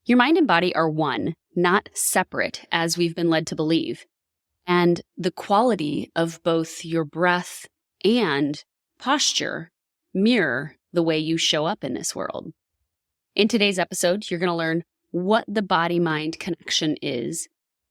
Your mind and body are one, not separate, as we've been led to believe. And the quality of both your breath and posture mirror the way you show up in this world. In today's episode, you're going to learn what the body-mind connection is,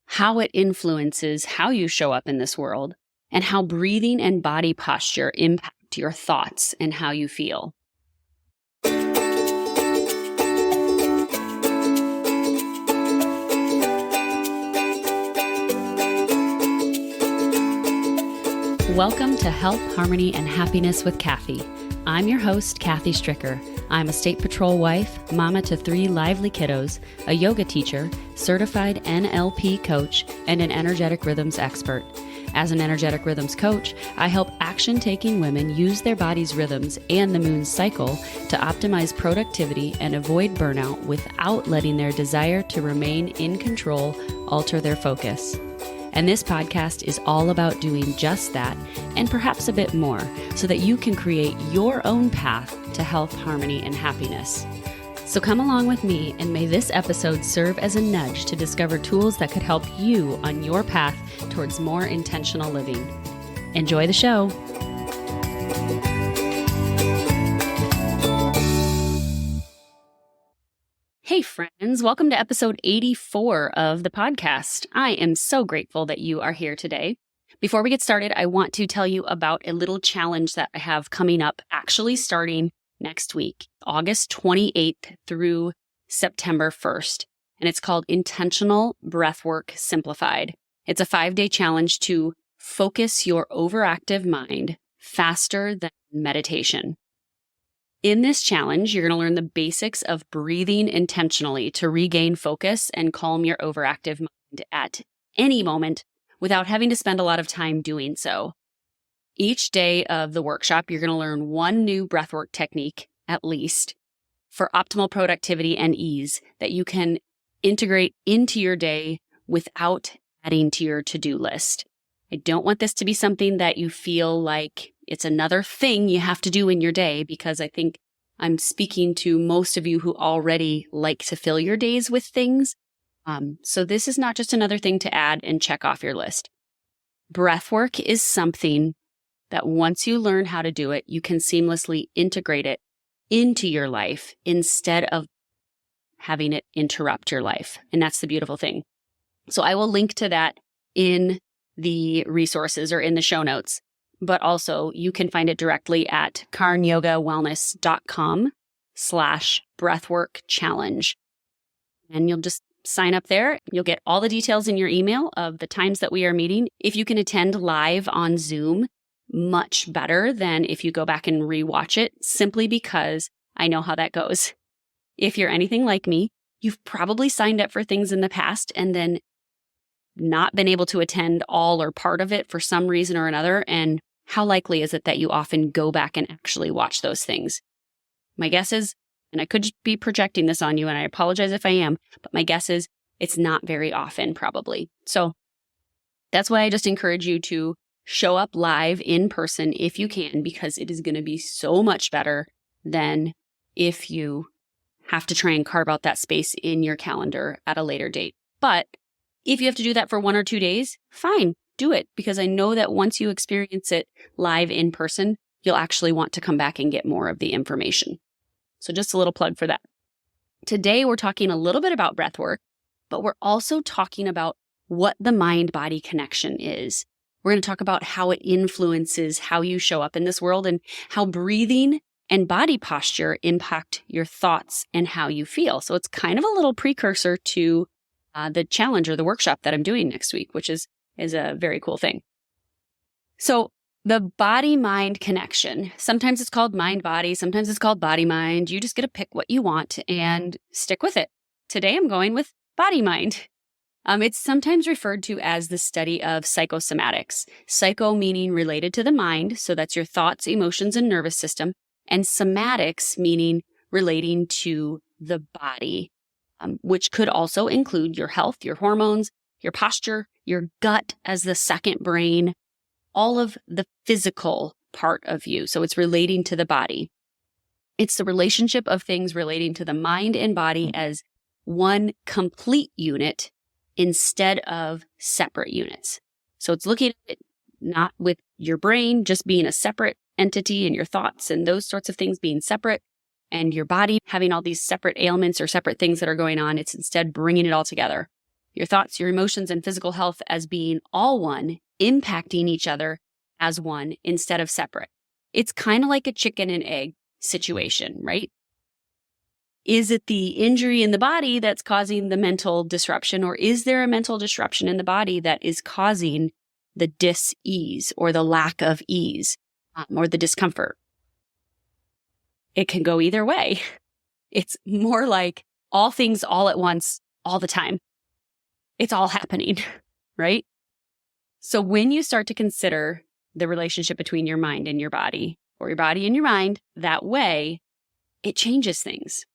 how it influences how you show up in this world, and how breathing and body posture impact your thoughts and how you feel. Welcome to Health, Harmony, and Happiness with Kathy. I'm your host, Kathy Stricker. I'm a state patrol wife, mama to 3 lively kiddos, a yoga teacher, certified NLP coach, and an energetic rhythms expert. As an energetic rhythms coach, I help action-taking women use their body's rhythms and the moon's cycle to optimize productivity and avoid burnout without letting their desire to remain in control alter their focus. And this podcast is all about doing just that and perhaps a bit more so that you can create your own path to health, harmony, and happiness. So come along with me and may this episode serve as a nudge to discover tools that could help you on your path towards more intentional living. Enjoy the show. Hey friends, welcome to episode 84 of the podcast. I am so grateful that you are here today. Before we get started, I want to tell you about a little challenge that I have coming up, actually starting next week, August 28th through September 1st. And it's called Intentional Breathwork Simplified. It's a 5-day challenge to focus your overactive mind faster than meditation. In this challenge, you're going to learn the basics of breathing intentionally to regain focus and calm your overactive mind at any moment without having to spend a lot of time doing so. Each day of the workshop, you're going to learn one new breathwork technique, at least, for optimal productivity and ease that you can integrate into your day without adding to your to-do list. I don't want this to be something that you feel like it's another thing you have to do in your day, because I think I'm speaking to most of you who already like to fill your days with things. So this is not just another thing to add and check off your list. Breathwork is something that once you learn how to do it, you can seamlessly integrate it into your life instead of having it interrupt your life. And that's the beautiful thing. So I will link to that in the resources or in the show notes. But also you can find it directly at karnyogawellness.com/breathwork-challenge. And you'll just sign up there. You'll get all the details in your email of the times that we are meeting. If you can attend live on Zoom, much better than if you go back and rewatch it, simply because I know how that goes. If you're anything like me, you've probably signed up for things in the past and then not been able to attend all or part of it for some reason or another. And how likely is it that you often go back and actually watch those things? My guess is, and I could just be projecting this on you, and I apologize if I am, but my guess is it's not very often, probably. So that's why I just encourage you to show up live in person if you can, because it is going to be so much better than if you have to try and carve out that space in your calendar at a later date. But if you have to do that for 1 or 2 days, fine, do it, because I know that once you experience it live in person, you'll actually want to come back and get more of the information. So just a little plug for that. Today, we're talking a little bit about breathwork, but we're also talking about what the mind-body connection is. We're going to talk about how it influences how you show up in this world and how breathing and body posture impact your thoughts and how you feel. So it's kind of a little precursor to the challenge or the workshop that I'm doing next week, which is a very cool thing. So the body-mind connection, sometimes it's called mind-body, sometimes it's called body-mind. You just get to pick what you want and stick with it. Today I'm going with body-mind. It's sometimes referred to as the study of psychosomatics. Psycho meaning related to the mind, so that's your thoughts, emotions, and nervous system, and somatics meaning relating to the body, which could also include your health, your hormones, your posture, your gut as the second brain, all of the physical part of you. So it's relating to the body. It's the relationship of things relating to the mind and body as one complete unit instead of separate units. So it's looking at it not with your brain just being a separate entity and your thoughts and those sorts of things being separate and your body having all these separate ailments or separate things that are going on. It's instead bringing it all together. Your thoughts, your emotions, and physical health as being all one, impacting each other as one instead of separate. It's kind of like a chicken and egg situation, right? Is it the injury in the body that's causing the mental disruption, or is there a mental disruption in the body that is causing the dis-ease or the lack of ease or the discomfort? It can go either way. It's more like all things all at once, all the time. It's all happening, right? So when you start to consider the relationship between your mind and your body, or your body and your mind that way, it changes things.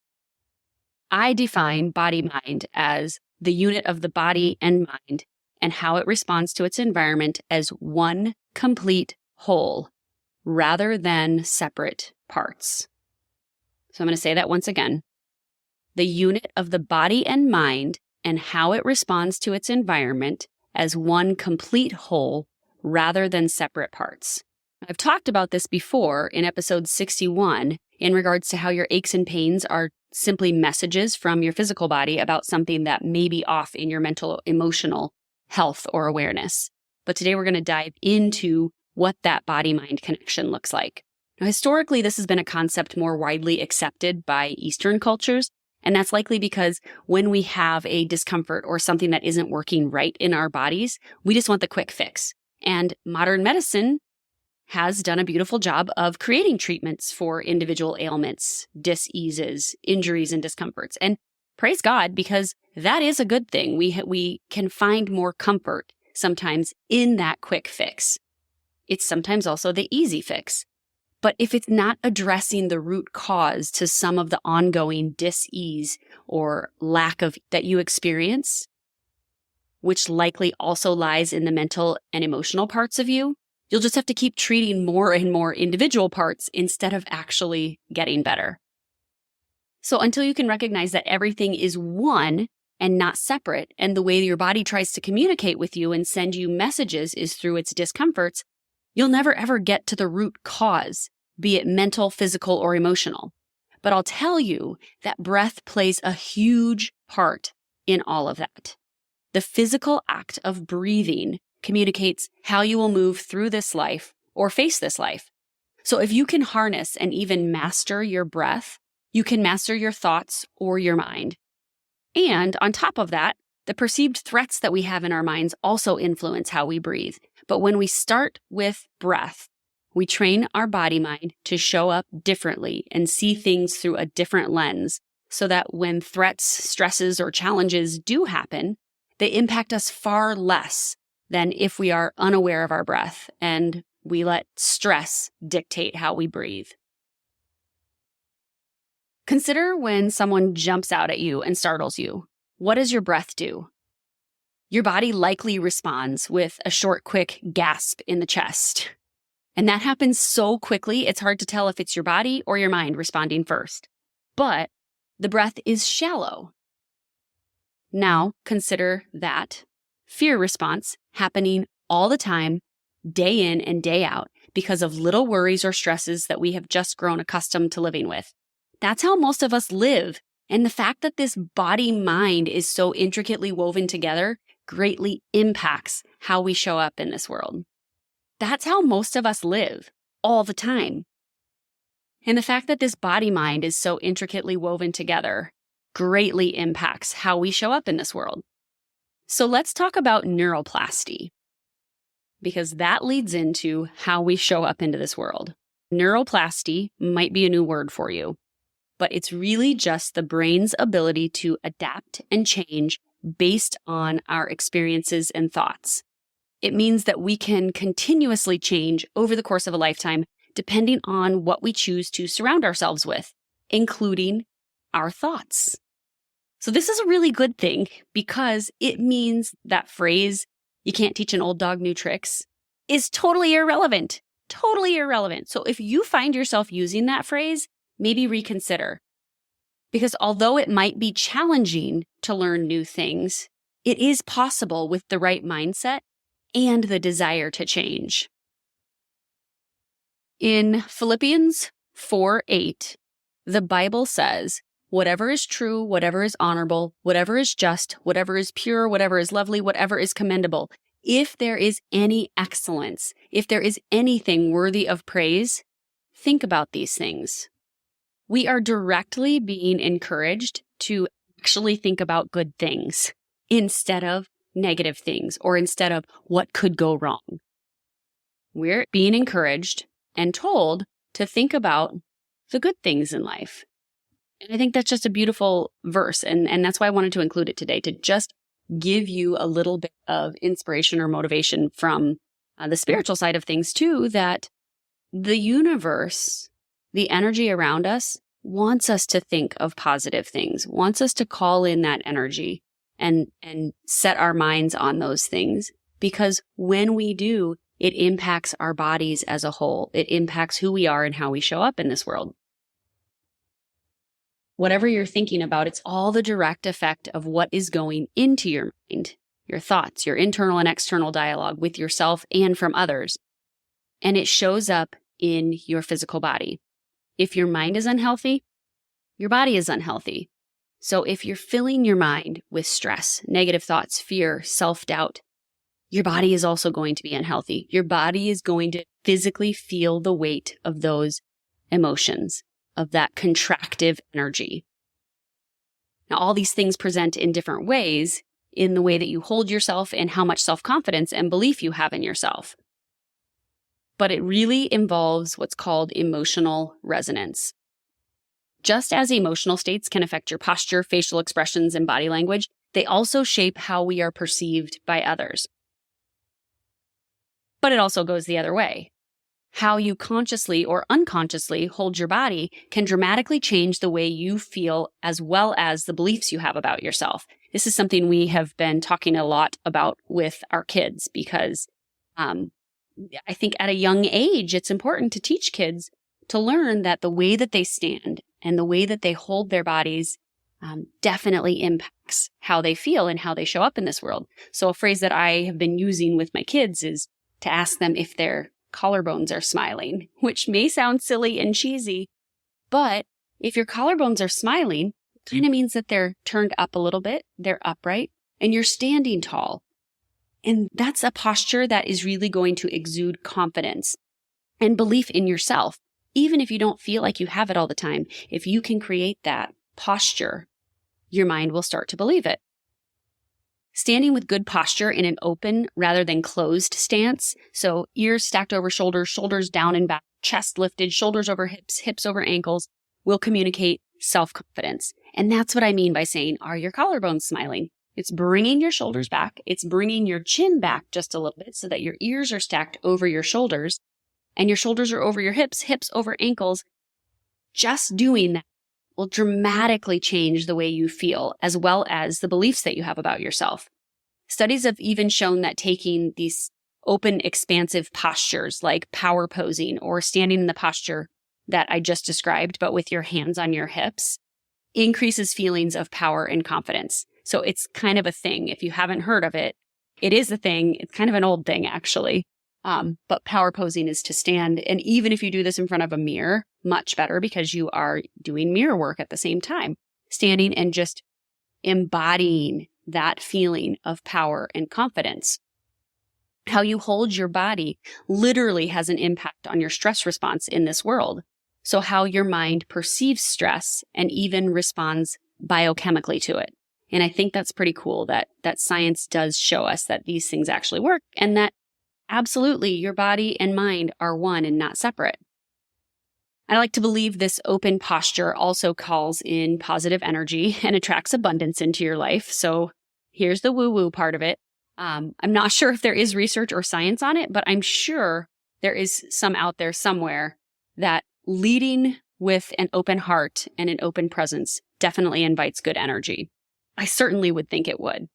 I define body-mind as the unit of the body and mind and how it responds to its environment as one complete whole rather than separate parts. So I'm going to say that once again. The unit of the body and mind and how it responds to its environment as one complete whole rather than separate parts. I've talked about this before in episode 61 in regards to how your aches and pains are simply messages from your physical body about something that may be off in your mental, emotional health or awareness. But today we're going to dive into what that body-mind connection looks like. Now, historically, this has been a concept more widely accepted by Eastern cultures, and that's likely because when we have a discomfort or something that isn't working right in our bodies, we just want the quick fix. And modern medicine has done a beautiful job of creating treatments for individual ailments, dis-eases, injuries, and discomforts. And praise God, because that is a good thing. We can find more comfort sometimes in that quick fix. It's sometimes also the easy fix. But if it's not addressing the root cause to some of the ongoing dis-ease or lack of that you experience, which likely also lies in the mental and emotional parts of you, you'll just have to keep treating more and more individual parts instead of actually getting better. So until you can recognize that everything is one and not separate, and the way your body tries to communicate with you and send you messages is through its discomforts, you'll never ever get to the root cause, be it mental, physical, or emotional. But I'll tell you that breath plays a huge part in all of that. The physical act of breathing communicates how you will move through this life or face this life. So if you can harness and even master your breath, you can master your thoughts or your mind. And on top of that, the perceived threats that we have in our minds also influence how we breathe. But when we start with breath, we train our body-mind to show up differently and see things through a different lens so that when threats, stresses, or challenges do happen, they impact us far less than if we are unaware of our breath and we let stress dictate how we breathe. Consider when someone jumps out at you and startles you. What does your breath do? Your body likely responds with a short, quick gasp in the chest. And that happens so quickly, it's hard to tell if it's your body or your mind responding first. But the breath is shallow. Now consider that fear response happening all the time, day in and day out, because of little worries or stresses that we have just grown accustomed to living with. That's how most of us live. And the fact that this body-mind is so intricately woven together greatly impacts how we show up in this world. That's how most of us live all the time. And the fact that this body-mind is so intricately woven together greatly impacts how we show up in this world. So let's talk about neuroplasty, because that leads into how we show up into this world. Neuroplasty might be a new word for you, but it's really just the brain's ability to adapt and change based on our experiences and thoughts. It means that we can continuously change over the course of a lifetime depending on what we choose to surround ourselves with, including our thoughts. So this is a really good thing because it means that phrase, "you can't teach an old dog new tricks," is totally irrelevant. Totally irrelevant. So if you find yourself using that phrase, maybe reconsider. Because although it might be challenging to learn new things, it is possible with the right mindset and the desire to change. In Philippians 4:8, the Bible says, whatever is true, whatever is honorable, whatever is just, whatever is pure, whatever is lovely, whatever is commendable, if there is any excellence, if there is anything worthy of praise, think about these things. We are directly being encouraged to actually think about good things instead of negative things or instead of what could go wrong. We're being encouraged and told to think about the good things in life. And I think that's just a beautiful verse. And that's why I wanted to include it today, to just give you a little bit of inspiration or motivation from the spiritual side of things too, that the universe, the energy around us, wants us to think of positive things, wants us to call in that energy and set our minds on those things. Because when we do, it impacts our bodies as a whole. It impacts who we are and how we show up in this world. Whatever you're thinking about, it's all the direct effect of what is going into your mind, your thoughts, your internal and external dialogue with yourself and from others. And it shows up in your physical body. If your mind is unhealthy, your body is unhealthy. So if you're filling your mind with stress, negative thoughts, fear, self-doubt, your body is also going to be unhealthy. Your body is going to physically feel the weight of those emotions, of that contractive energy. Now, all these things present in different ways in the way that you hold yourself and how much self-confidence and belief you have in yourself. But it really involves what's called emotional resonance. Just as emotional states can affect your posture, facial expressions, and body language, they also shape how we are perceived by others. But it also goes the other way. How you consciously or unconsciously hold your body can dramatically change the way you feel as well as the beliefs you have about yourself. This is something we have been talking a lot about with our kids because I think at a young age, it's important to teach kids to learn that the way that they stand and the way that they hold their bodies definitely impacts how they feel and how they show up in this world. So a phrase that I have been using with my kids is to ask them if their collarbones are smiling, which may sound silly and cheesy, but if your collarbones are smiling, it kind of means that they're turned up a little bit, they're upright, and you're standing tall. And that's a posture that is really going to exude confidence and belief in yourself. Even if you don't feel like you have it all the time, if you can create that posture, your mind will start to believe it. Standing with good posture in an open rather than closed stance, so ears stacked over shoulders, shoulders down and back, chest lifted, shoulders over hips, hips over ankles, will communicate self-confidence. And that's what I mean by saying, are your collarbones smiling? It's bringing your shoulders back. It's bringing your chin back just a little bit so that your ears are stacked over your shoulders and your shoulders are over your hips, hips over ankles. Just doing that will dramatically change the way you feel as well as the beliefs that you have about yourself. Studies have even shown that taking these open, expansive postures like power posing or standing in the posture that I just described, but with your hands on your hips, increases feelings of power and confidence. So it's kind of a thing. If you haven't heard of it, it is a thing. It's kind of an old thing, actually. But power posing is to stand. And even if you do this in front of a mirror, much better because you are doing mirror work at the same time. Standing and just embodying that feeling of power and confidence. How you hold your body literally has an impact on your stress response in this world. So how your mind perceives stress and even responds biochemically to it. And I think that's pretty cool that science does show us that these things actually work and that absolutely your body and mind are one and not separate. I like to believe this open posture also calls in positive energy and attracts abundance into your life. So here's the woo-woo part of it. I'm not sure if there is research or science on it, but I'm sure there is some out there somewhere that leading with an open heart and an open presence definitely invites good energy. I certainly would think it would.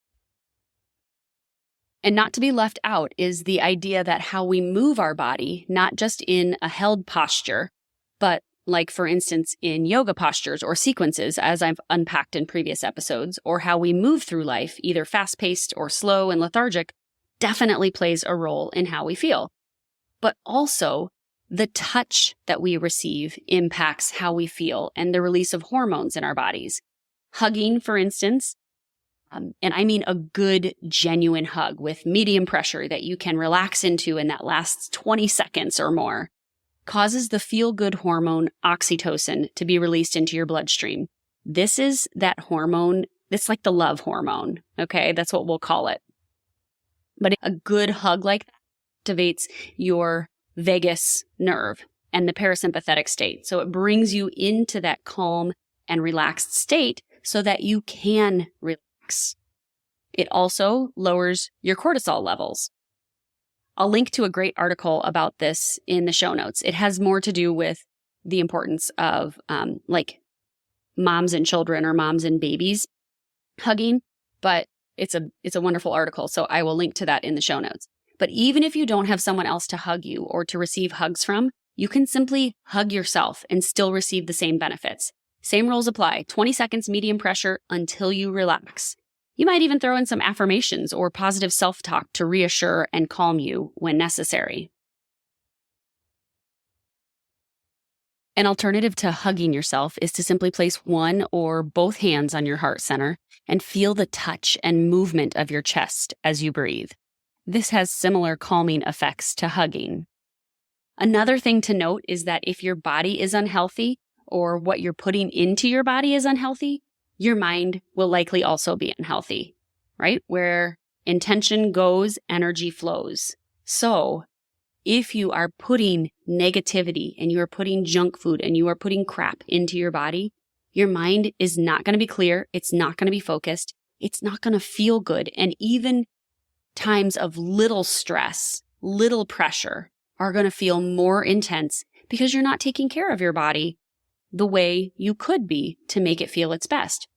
And not to be left out is the idea that how we move our body, not just in a held posture, but like for instance in yoga postures or sequences, as I've unpacked in previous episodes, or how we move through life, either fast-paced or slow and lethargic, definitely plays a role in how we feel. But also, the touch that we receive impacts how we feel and the release of hormones in our bodies. Hugging, for instance, and I mean a good, genuine hug with medium pressure that you can relax into and that lasts 20 seconds or more, causes the feel-good hormone oxytocin to be released into your bloodstream. This is that hormone. It's like the love hormone, okay? That's what we'll call it. But a good hug like that activates your vagus nerve and the parasympathetic state. So it brings you into that calm and relaxed state so that you can relax. It also lowers your cortisol levels. I'll link to a great article about this in the show notes. It has more to do with the importance of like moms and children or moms and babies hugging, but it's a wonderful article. So I will link to that in the show notes. But even if you don't have someone else to hug you or to receive hugs from, you can simply hug yourself and still receive the same benefits. Same rules apply. 20 seconds medium pressure until you relax. You might even throw in some affirmations or positive self-talk to reassure and calm you when necessary. An alternative to hugging yourself is to simply place one or both hands on your heart center and feel the touch and movement of your chest as you breathe. This has similar calming effects to hugging. Another thing to note is that if your body is unhealthy or what you're putting into your body is unhealthy, your mind will likely also be unhealthy, right? Where intention goes, energy flows. So if you are putting negativity and you are putting junk food and you are putting crap into your body, your mind is not going to be clear. It's not going to be focused. It's not going to feel good. And even times of little stress, little pressure are going to feel more intense because you're not taking care of your body the way you could be to make it feel its best.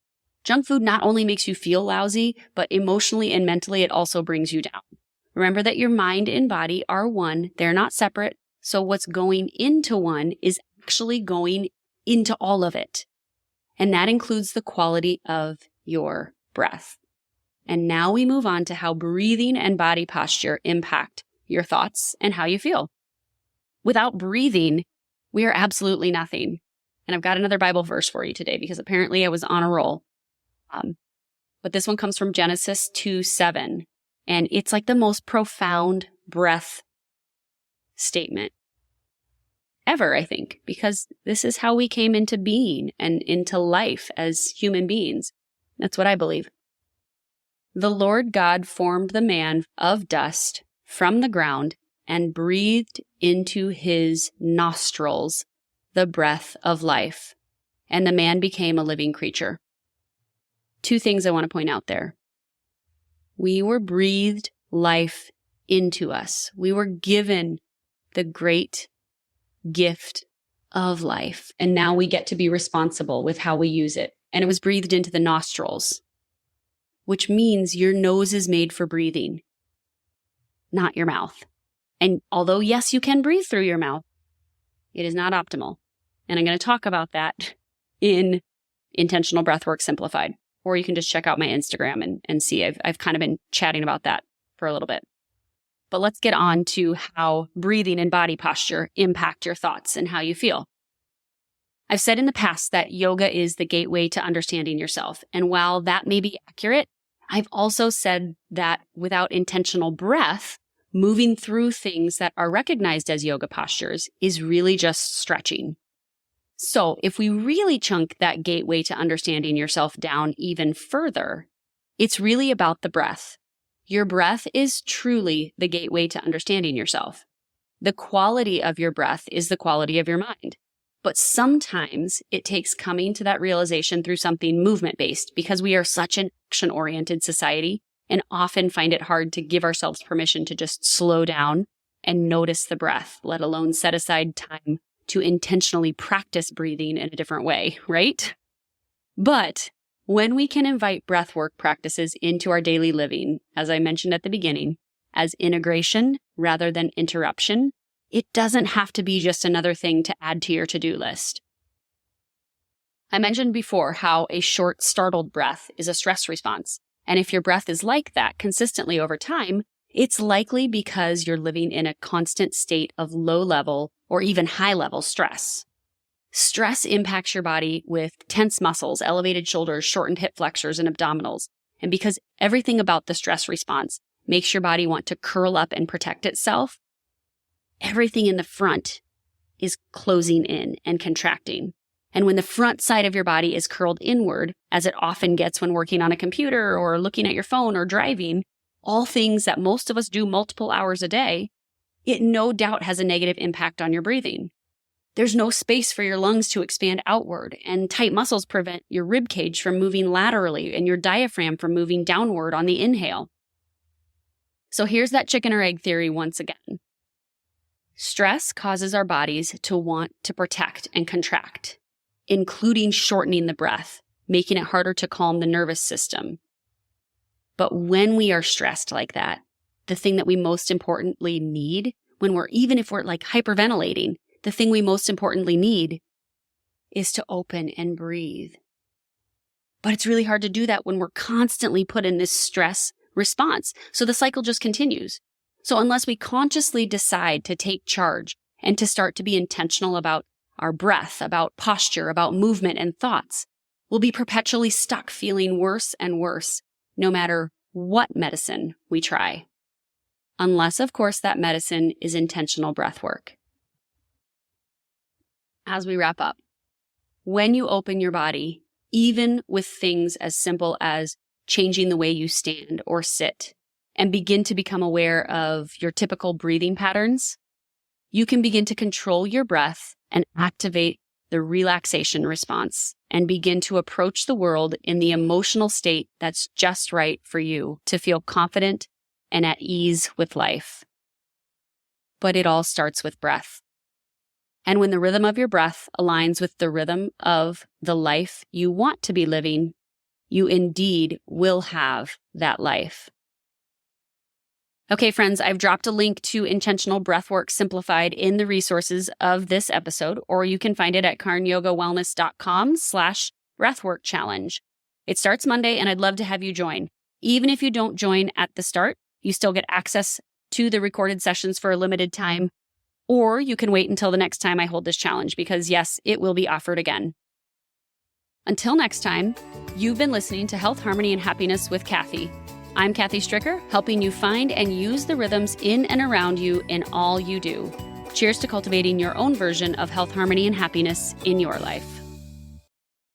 Junk food not only makes you feel lousy, but emotionally and mentally it also brings you down. Remember that your mind and body are one. They're not separate. So what's going into one is actually going into all of it. And that includes the quality of your breath. And now we move on to how breathing and body posture impact your thoughts and how you feel. Without breathing, we are absolutely nothing. And I've got another Bible verse for you today because apparently I was on a roll. But this one comes from Genesis 2:7. And it's like the most profound breath statement ever, I think, because this is how we came into being and into life as human beings. That's what I believe. The Lord God formed the man of dust from the ground and breathed into his nostrils the breath of life, and the man became a living creature. Two things I want to point out there. We were breathed life into us. We were given the great gift of life, and now we get to be responsible with how we use it. And it was breathed into the nostrils, which means your nose is made for breathing, not your mouth. And although, yes, you can breathe through your mouth, it is not optimal. And I'm going to talk about that in Intentional Breathwork Simplified. Or you can just check out my Instagram and see. I've kind of been chatting about that for a little bit. But let's get on to how breathing and body posture impact your thoughts and how you feel. I've said in the past that yoga is the gateway to understanding yourself. And while that may be accurate, I've also said that without intentional breath, moving through things that are recognized as yoga postures is really just stretching. So if we really chunk that gateway to understanding yourself down even further, it's really about the breath. Your breath is truly the gateway to understanding yourself. The quality of your breath is the quality of your mind. But sometimes it takes coming to that realization through something movement-based because we are such an action-oriented society and often find it hard to give ourselves permission to just slow down and notice the breath, let alone set aside time to intentionally practice breathing in a different way, right? But when we can invite breathwork practices into our daily living, as I mentioned at the beginning, as integration rather than interruption, It doesn't have to be just another thing to add to your to-do list. I mentioned before how a short, startled breath is a stress response. And if your breath is like that consistently over time, it's likely because you're living in a constant state of low-level or even high-level stress. Stress impacts your body with tense muscles, elevated shoulders, shortened hip flexors, and abdominals. And because everything about the stress response makes your body want to curl up and protect itself, everything in the front is closing in and contracting. And when the front side of your body is curled inward, as it often gets when working on a computer or looking at your phone or driving, all things that most of us do multiple hours a day, it no doubt has a negative impact on your breathing. There's no space for your lungs to expand outward, and tight muscles prevent your rib cage from moving laterally and your diaphragm from moving downward on the inhale. So here's that chicken or egg theory once again. Stress causes our bodies to want to protect and contract, including shortening the breath, making it harder to calm the nervous system. But when we are stressed like that, the thing that we most importantly need, even if we're like hyperventilating, the thing we most importantly need is to open and breathe. But it's really hard to do that when we're constantly put in this stress response. So the cycle just continues. So unless we consciously decide to take charge and to start to be intentional about our breath, about posture, about movement and thoughts, we'll be perpetually stuck feeling worse and worse, no matter what medicine we try. Unless, of course, that medicine is intentional breath work. As we wrap up, when you open your body, even with things as simple as changing the way you stand or sit, and begin to become aware of your typical breathing patterns, you can begin to control your breath and activate the relaxation response and begin to approach the world in the emotional state that's just right for you to feel confident and at ease with life. But it all starts with breath. And when the rhythm of your breath aligns with the rhythm of the life you want to be living, you indeed will have that life. Okay, friends, I've dropped a link to Intentional Breathwork Simplified in the resources of this episode, or you can find it at karnyogawellness.com/breathwork-challenge. It starts Monday, and I'd love to have you join. Even if you don't join at the start, you still get access to the recorded sessions for a limited time, or you can wait until the next time I hold this challenge because, yes, it will be offered again. Until next time, you've been listening to Health, Harmony, and Happiness with Kathy. I'm Kathy Stricker, helping you find and use the rhythms in and around you in all you do. Cheers to cultivating your own version of health, harmony, and happiness in your life.